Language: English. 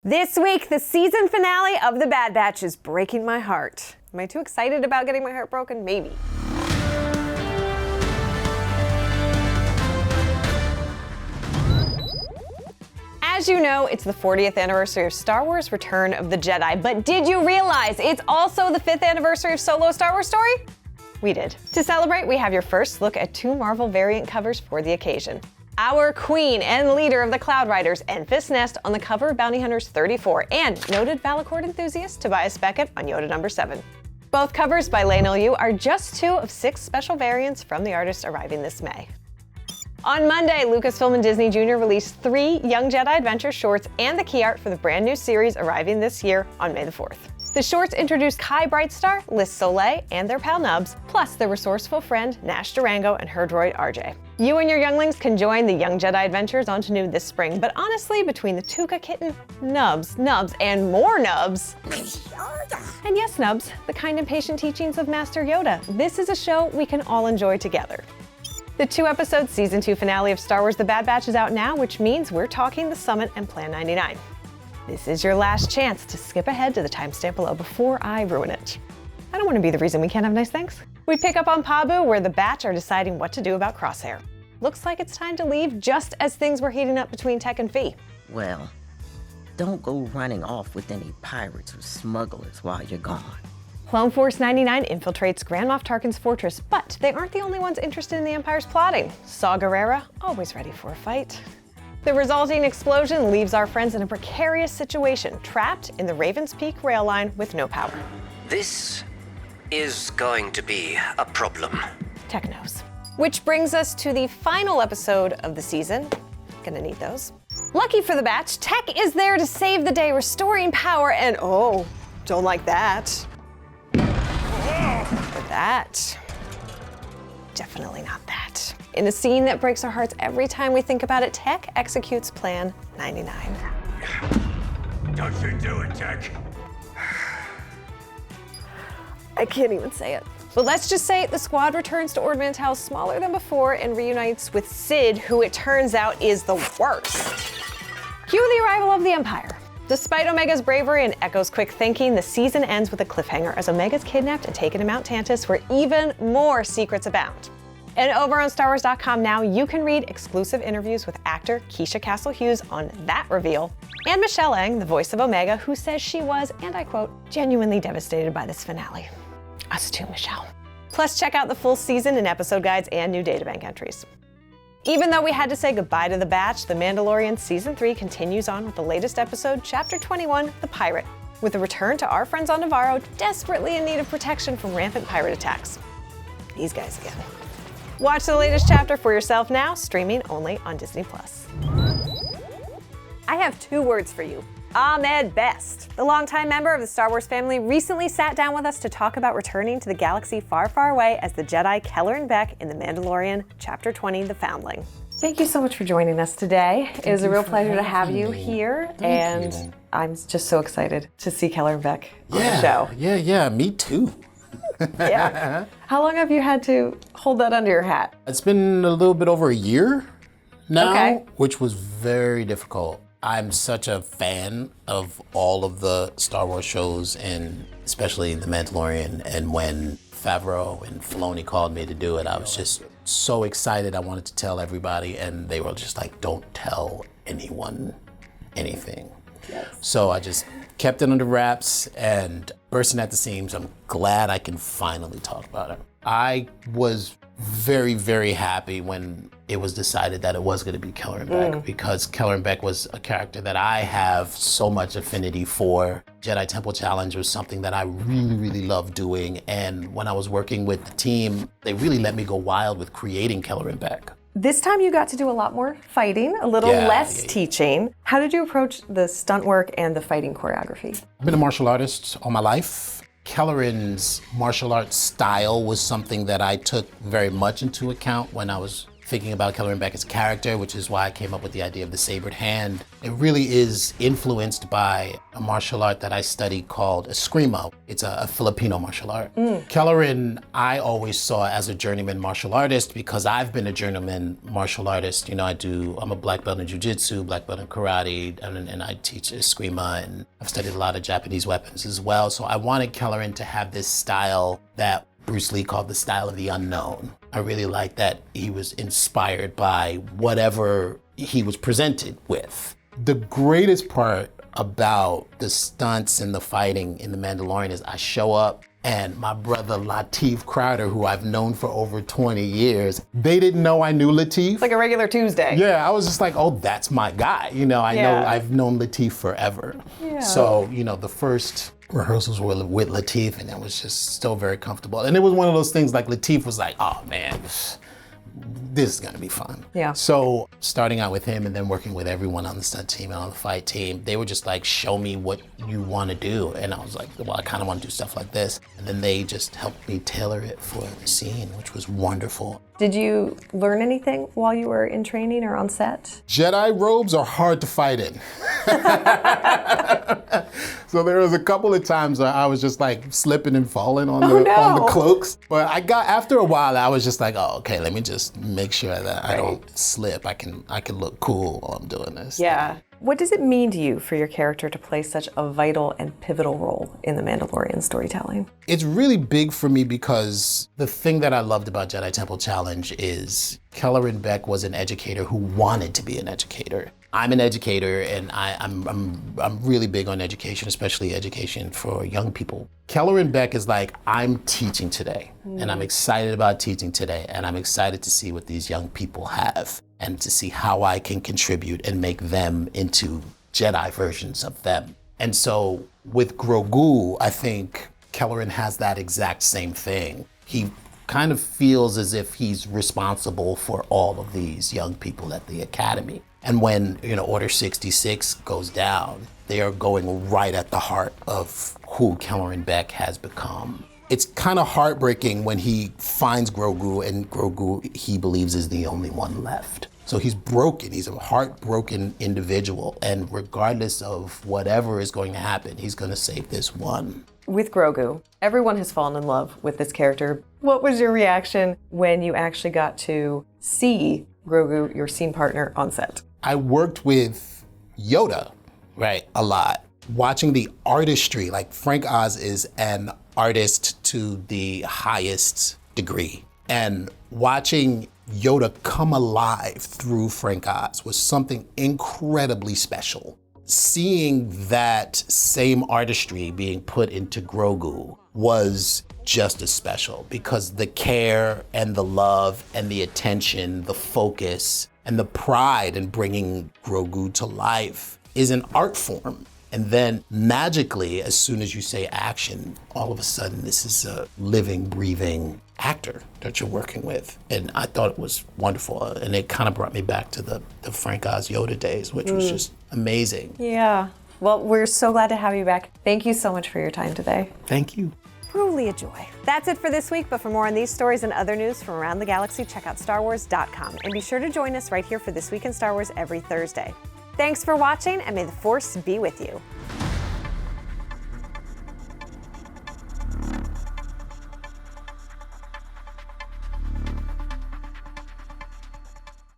This week, the season finale of The Bad Batch is breaking my heart. Am I too excited about getting my heart broken? Maybe. As you know, it's the 40th anniversary of Star Wars Return of the Jedi, but did you realize it's also the 5th anniversary of Solo: Star Wars Story? We did. To celebrate, we have your first look at 2 Marvel variant covers for the occasion. Our queen and leader of the Cloud Riders, Enfys Nest, on the cover of Bounty Hunters 34, and noted Valacord enthusiast Tobias Beckett on Yoda number 7. Both covers by Lane Yu are just 2 of 6 special variants from the artist arriving this May. On Monday, Lucasfilm and Disney Jr. released 3 Young Jedi Adventures shorts and the key art for the brand new series arriving this year on May the 4th. The shorts introduce Kai Brightstar, Liz Soleil, and their pal Nubs, plus their resourceful friend Nash Durango and her droid RJ. You and your younglings can join the Young Jedi Adventures on New this spring, but honestly, between the Tuca kitten, Nubs, and more Nubs, and yes, Nubs, the kind and patient teachings of Master Yoda, this is a show we can all enjoy together. The 2-episode Season 2 finale of Star Wars The Bad Batch is out now, which means we're talking The Summit and Plan 99. This is your last chance to skip ahead to the timestamp below before I ruin it. I don't want to be the reason we can't have nice things. We pick up on Pabu, where the Batch are deciding what to do about Crosshair. Looks like it's time to leave just as things were heating up between Tech and Fee. Well, don't go running off with any pirates or smugglers while you're gone. Clone Force 99 infiltrates Grand Moff Tarkin's fortress, but they aren't the only ones interested in the Empire's plotting. Saw Gerrera, always ready for a fight. The resulting explosion leaves our friends in a precarious situation, trapped in the Raven's Peak rail line with no power. This is going to be a problem. Tech knows. Which brings us to the final episode of the season. Gonna need those. Lucky for the Batch, Tech is there to save the day, restoring power, and oh, don't like that. But that, definitely not that. In a scene that breaks our hearts every time we think about it, Tech executes Plan 99. Don't you do it, Tech. I can't even say it. But let's just say the squad returns to Ord Mantell smaller than before and reunites with Sid, who it turns out is the worst. Cue the arrival of the Empire. Despite Omega's bravery and Echo's quick thinking, the season ends with a cliffhanger as Omega's kidnapped and taken to Mount Tantus, where even more secrets abound. And over on StarWars.com now, you can read exclusive interviews with actor Keisha Castle-Hughes on that reveal, and Michelle Ang, the voice of Omega, who says she was, and I quote, genuinely devastated by this finale. Us too, Michelle. Plus, check out the full season and episode guides and new databank entries. Even though we had to say goodbye to The Batch, The Mandalorian Season 3 continues on with the latest episode, Chapter 21, The Pirate, with a return to our friends on Navarro desperately in need of protection from rampant pirate attacks. These guys again. Watch the latest chapter for yourself now, streaming only on Disney+. I have 2 words for you. Ahmed Best, the longtime member of the Star Wars family, recently sat down with us to talk about returning to the galaxy far, far away as the Jedi Kelleran Beq in The Mandalorian, Chapter 20, The Foundling. Thank you so much for joining us today. It is a real pleasure to have you here, and I'm just so excited to see Kelleran Beq on the show. Yeah, me too. Yeah. How long have you had to hold that under your hat? It's been a little bit over a year now, Okay. which was very difficult. I'm such a fan of all of the Star Wars shows, and especially The Mandalorian. And when Favreau and Filoni called me to do it, I was just so excited. I wanted to tell everybody, and they were just like, don't tell anyone anything. Yes. So I just kept it under wraps and bursting at the seams. I'm glad I can finally talk about it. I was very, very happy when it was decided that it was going to be Kelleran Beq, because Kelleran Beq was a character that I have so much affinity for. Jedi Temple Challenge was something that I really, really loved doing. And when I was working with the team, they really let me go wild with creating Kelleran Beq. This time you got to do a lot more fighting, a little less teaching. How did you approach the stunt work and the fighting choreography? I've been a martial artist all my life. Kelleran's martial arts style was something that I took very much into account when I was thinking about Kelleran Beq as a character, which is why I came up with the idea of the sabered hand. It really is influenced by a martial art that I study called Eskrima. It's a Filipino martial art. Kelleran, I always saw as a journeyman martial artist because I've been a journeyman martial artist. You know, I'm a black belt in jiu-jitsu, black belt in karate, and I teach Eskrima, and I've studied a lot of Japanese weapons as well. So I wanted Kelleran to have this style that Bruce Lee called the style of the unknown. I really like that he was inspired by whatever he was presented with. The greatest part about the stunts and the fighting in The Mandalorian is I show up and my brother Lateef Crowder, who I've known for over 20 years, they didn't know I knew Lateef. It's like a regular Tuesday. Yeah, I was just like, oh, that's my guy. You know, I've known Lateef forever. Yeah. So, you know, the first rehearsals were with Lateef, and it was just still very comfortable. And it was one of those things like Lateef was like, oh man, this is gonna be fun. Yeah. So starting out with him and then working with everyone on the stunt team and on the fight team, they were just like, show me what you wanna do. And I was like, well, I kinda wanna do stuff like this. And then they just helped me tailor it for the scene, which was wonderful. Did you learn anything while you were in training or on set? Jedi robes are hard to fight in. So there was a couple of times where I was just like slipping and falling on the cloaks. But after a while, I was just like, oh, okay, let me just make sure that I don't slip. I can look cool while I'm doing this. Yeah. What does it mean to you for your character to play such a vital and pivotal role in The Mandalorian storytelling? It's really big for me because the thing that I loved about Jedi Temple Challenge is Kelleran Beq was an educator who wanted to be an educator. I'm an educator, and I'm really big on education, especially education for young people. Kelleran Beq is like, I'm teaching today, and I'm excited about teaching today, and I'm excited to see what these young people have, and to see how I can contribute and make them into Jedi versions of them. And so with Grogu, I think Kelleran has that exact same thing. He kind of feels as if he's responsible for all of these young people at the academy. And when, you know, Order 66 goes down, they are going right at the heart of who Kelleran Beq has become. It's kind of heartbreaking when he finds Grogu, and Grogu, he believes, is the only one left. So he's broken. He's a heartbroken individual. And regardless of whatever is going to happen, he's going to save this one. With Grogu, everyone has fallen in love with this character. What was your reaction when you actually got to see Grogu, your scene partner, on set? I worked with Yoda, right, a lot. Watching the artistry, like Frank Oz is an artist to the highest degree. And watching Yoda come alive through Frank Oz was something incredibly special. Seeing that same artistry being put into Grogu was just as special, because the care and the love and the attention, the focus, and the pride in bringing Grogu to life is an art form. And then magically, as soon as you say action, all of a sudden this is a living, breathing actor that you're working with. And I thought it was wonderful. And it kind of brought me back to the Frank Oz Yoda days, which was just amazing. Yeah. Well, we're so glad to have you back. Thank you so much for your time today. Thank you. Truly a joy. That's it for this week, but for more on these stories and other news from around the galaxy, check out StarWars.com. And be sure to join us right here for This Week in Star Wars every Thursday. Thanks for watching, and may the Force be with you.